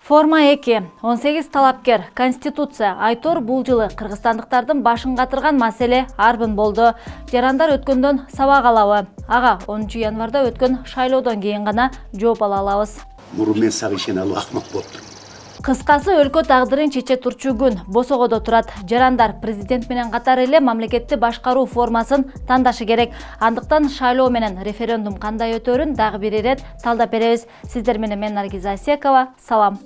Форма 2. 18 талапкер. Конституция. Айтор бул жылы кыргызстандыктардын башын катырган маселе арбын болду. Жарандар өткөндөн сабак алабы. Ага 10 январда өткөн шайлоодон кийин гана жооп ала алабыз. Мурун мен совещание алып акмак болуптур. Кыскасы өлкө тагдырын чече турчу күн босогодо турат. Жарандар президент менен катар эле мамлекетти башкаруу формасын тандашы керек. Андыктан шайлоо менен референдум кандай өтөрүн дагы бир ирет талдап беребиз. Сиздер менен мен Наргиза Асекова. Салам.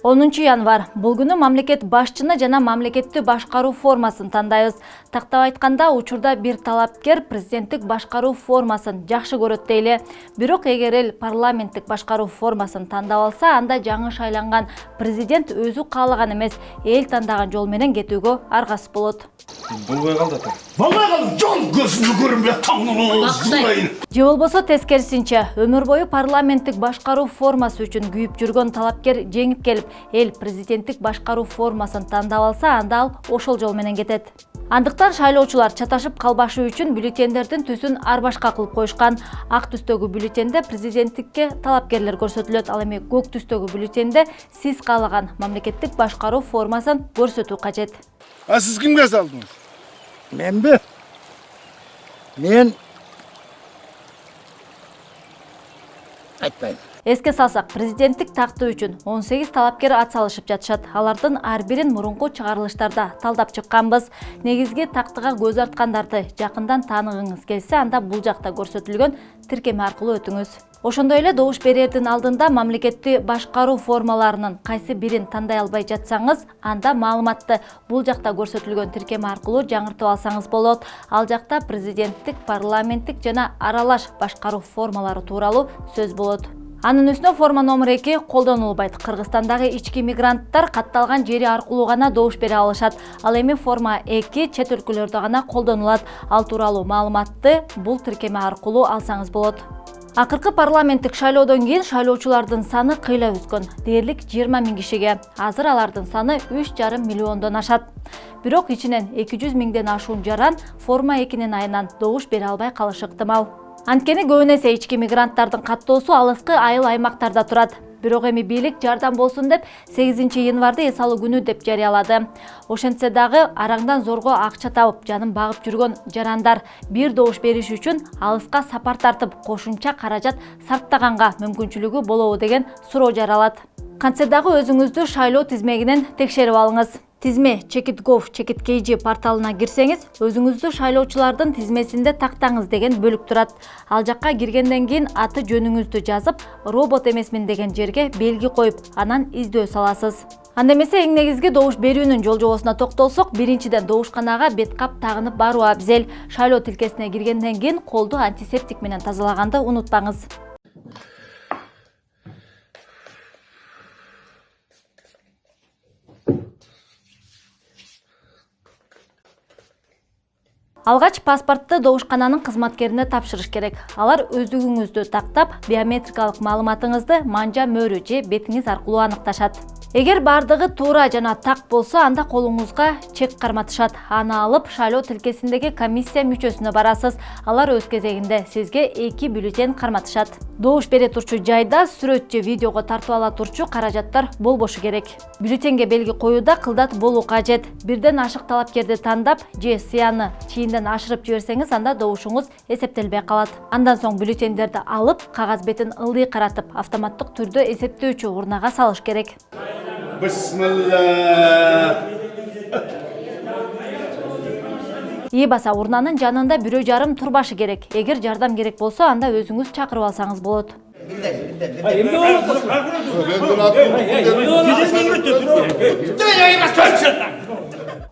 10 январ. Бул күнү мамлекет башчыны жана мамлекетти башкаруу формасын тандайбыз. Тактап айтканда, учурда бир талапкер президенттик башкаруу формасын жакшы көрөт дейле. Бирок эгер эл парламенттик башкаруу формасын тандап алса, анда жаңы шайланган президент өзү каалаган эмес, эл тандаган жол менен кетүүгө аргасыз болот. Болбой калды ата. Болбой калды, жол көзүмдү көрүнбөй таңдын. Же болбосо тескерисинче, өмүр бою парламенттик башкаруу формасы үчүн күйүп жүргөн талапкер жеңип келип, эл президенттик башкаруу формасын тандап алса, анда ал ошол жол менен кетет. Андыктан шайлоочулар чаташып калбашы үчүн бюллетендердин түсүн ар башка кылып коюшкан. Ак түстөгү бюллетенде президенттикке талапкерлер көрсөтүлөт, ал эми көк түстөгү бюллетенде сиз каалаган мамлекеттик башкаруу формасын көрсөтүү кажет. А сиз кимге салдыңыз? Менби? Мен айтпайм. Эске салсак, президенттик такты үчүн 18 талапкер ат салышып жатышат. Алардын ар бирин мурунку чыгарылыштарда талдап чыкканбыз. Негизги тактыга көз арткандарды жакындан тааныгыңыз келсе, анда бул жакта көрсөтүлгөн тиркеме аркылуу өтүңүз. Ошондой эле добуш берердин алдында мамлекетти башкаруу формаларынын кайсы бирин тандай албай жатсаңыз, анда маалыматты бул жакта көрсөтүлгөн тиркеме аркылуу жаңыртып алсаңыз болот. Ал жакта президенттик, парламенттик жана аралаш башкаруу формалары тууралуу сөз болот. Анын үстүнө форма номер 2 колдонулбайт. Кыргызстандагы ички мигранттар катталган жери аркылуу гана добуш бере алышат. Ал эми форма 2 чет өлкөлөрдө гана колдонулат. Ал тууралуу маалыматты бул тиркеме аркылуу алсаңыз болот. Акыркы парламенттик шайлоодон кийин шайлоочулардын саны кыйла өскөн. Дээрлик 20 000 кишиге. Азыр алардын саны 3,5 миллиондон ашат. Бирок ичинен 200 000ден ашуун жаран форма 2-нин айынан добуш бере албай калышы ыктымал. Анткени көбүнесе ички мигранттардын каттоосу алыскы айыл аймактарда турат. Бирок эми бийлик жардам болсун деп 8 январды эс алуу күнү деп жарыялады. Ошентсе дагы араңдан зорго акча табып, жанын багып жүргөн жарандар бир добуш бериш үчүн алыска сапар тартып, кошумча каражат сарптаганга мүмкүнчүлүгү болобу деген суроо жаралат. Кантсе дагы өзүңүздү шайлоо тизмегинен текшерип алыңыз. Тизме Chekit.gov/Chekit.kg порталына кирсеңиз, өзүңүздү шайлоочулардын тизмесинде тактаңыз деген бөлүк турат. Ал жакка киргенден кийин аты жөнүңүздү жазып, робот эмесмин деген жерге белги коюп, анан издөө саласыз. Анда эмесе эң негизги добуш берүүнүн жолжобосуна токтолсок, биринчиден добушканага бет кап тагынып баруу абзел. Шайлоо тилкесине киргенден кийин колду антисептик менен тазалаганды унутпаңыз. Алгач паспортты добушкананын кызматкерине тапшырыш керек. Алар өздүгүңүздү тактап, биометрикалык маалыматыңызды манжа мөрү же бетиңиз аркылуу аныкташат. Эгер бардыгы туура жана так болсо, анда колуңузга чек карматышат. Аны алып, шайлоо тилкесиндеги комиссия мүчөсүнө барасыз. Алар өз кезегинде сизге 2 бюллетень карматышат. Добуш бере турчу жайда сүрөт же видеого тартып ала турчу каражаттар болбошу керек. Бюллетенге белги коюуда кылдат болуу кажет. Бирден ашык талапкерди тандап же сыяны чийинден ашырып жиберсеңиз, анда добушуңуз эсептелбей калат. Андан соң бюллетендерди алып, кагаз бетин ылдый каратып, автоматтык түрдө эсептөөчү урнага салыш керек. Бисмилла. Баса урнанын жанында 1,5 турбашы керек. Эгер жардам керек болсо, анда өзүңүз чакырып алсаңыз болот.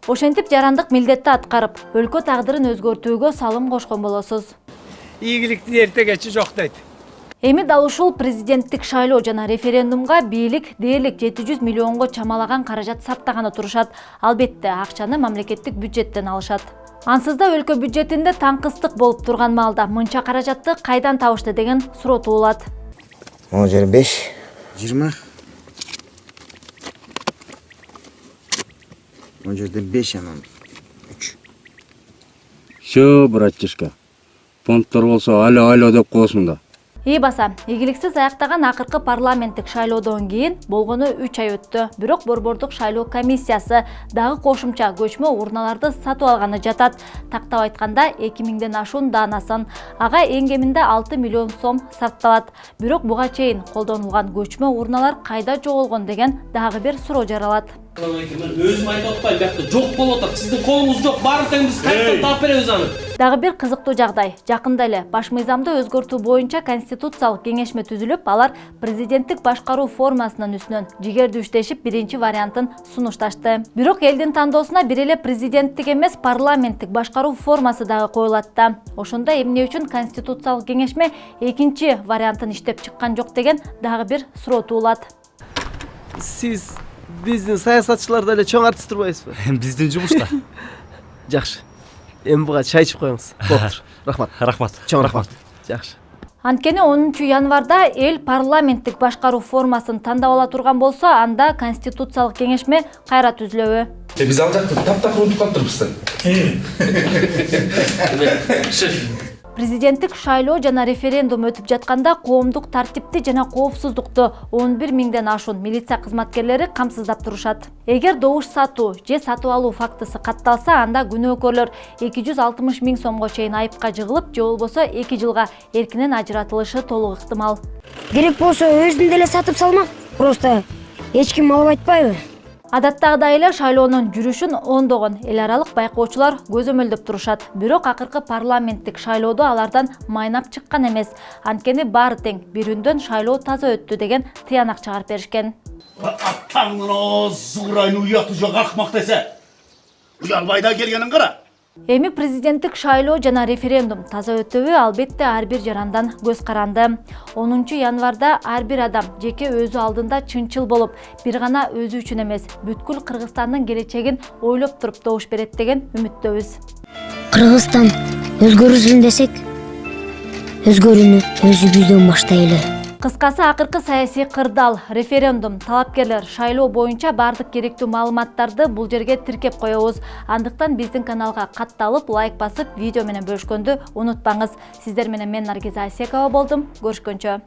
Ошентип жарандык милдетти аткарып, өлкө тагдырын өзгөртүүгө салым кошкон болосуз. Ийгиликти эртегечи жок дейт. Эми дал ушул президенттик шайлоо жана референдумга бийлик дээрлик 700 миллионго чамалаган каражат сарптаганы турушат. Албетте, акчаны мамлекеттик бюджеттен алышат. Ансыз да өлкө бюджетинде таңкыстык болуп турган маалда мынча каражатты кайдан табышты деген суроо туулат. 15. 20. Он жерде 5 анан 3. Все, братишка. Понттор болсо alo деп коосуң да. Баса, ийгиликсиз аяктаган акыркы парламенттик шайлоодон кийин болгону 3 ай өттү. Бирок борбордук шайлоо комиссиясы дагы кошумча көчмө урналарды сатып алганы жатат. Тактап айтканда 2000ден ашуун даанасын, ага эң кеминде 6 миллион сом сарпталат. Бирок буга чейин колдонулган көчмө урналар кайда жоголгон деген дагы бир суроо жаралат. Мен өзүм айтып атпайм, биякта жок болуп атат. Сиздин колуңуз жок, баарын тең биз кайрадан таап беребиз аны. Дагы бир кызыктуу жагдай. Жакында эле баш мыйзамды өзгөртүү боюнча конституциялык кеңешме түзүлүп, алар президенттик башкаруу формасынын үстүнөн жигердүү иштешип, биринчи вариантын сунушташты. Бирок элдин тандоосуна бир эле президенттик эмес, парламенттик башкаруу формасы дагы коюлат да. Ошондо эмне үчүн конституциялык кеңешме экинчи вариантын иштеп чыккан жок деген дагы бир суроо туулат. Сиз биздин саясатчыларда эле чоң артист турбайсызбы? Биздин жумушта. Жакшы. Эми буга чай ичип коюңуз. Болуптур. Рахмат. Рахмат. Чоң рахмат. Жакшы. Анткени 10 январда эл парламенттик башкаруу формасын тандап ала турган болсо, анда конституциялык кеңешме кайра түзүлөбү? Биз ал жакта таптак унутуп калыптырбыз. Президенттик шайлоо жана референдум өтүп жатканда коомдук тартипти жана коопсуздукту 11 миңден ашуун милиция кызматкерлери камсыздап турушат. Эгер добуш сатуу же сатып алуу фактысы катталса, анда күнөөкөрлөр 260 миң сомго чейин айыпка жыгылып, же болбосо 2 жылга эркинен ажыратылышы толук ыктымал. Керек болсо өзүн деле сатып салмак. Просто эч ким алып айтпайбы? Адаттагыдай эле шайлоонун жүрүшүн ондогон эл аралык байкоочулар көзөмөлдөп турушат. Бирок акыркы парламенттик шайлоодо алардан майнап чыккан эмес. Анткени баары тең, бир үндөн шайлоо таза өттү деген тыянак чыгарып беришкен. Аттаңын зыгырайын уяты жок акмак десе. Уялбайда келгенин кара. Эми президенттик шайлоо жана референдум таза өтөбү, албетте ар бир жарандан көз каранды. 10 январда ар бир адам жеке өзү алдында чынчыл болуп, бир гана өзү үчүн эмес, бүткүл Кыргызстандын келечегин ойлоп туруп добуш берет деген үмүттөбүз. Кыргызстан өзгөрүлсүн десек, өзгөрүүнү өзүбүздөн баштайлы. Кыскасы, акыркы саясий кырдаал референдум талапкерлер шайлоо боюнча бардык керектүү маалыматтарды бул жерге тиркеп коебуз. Андыктан биздин каналга катталып, лайк басып, видео менен бөлүшкөндү унутпаңыз. Сиздер менен мен Наргиза Асекова болдум. Көрүшкөнчө.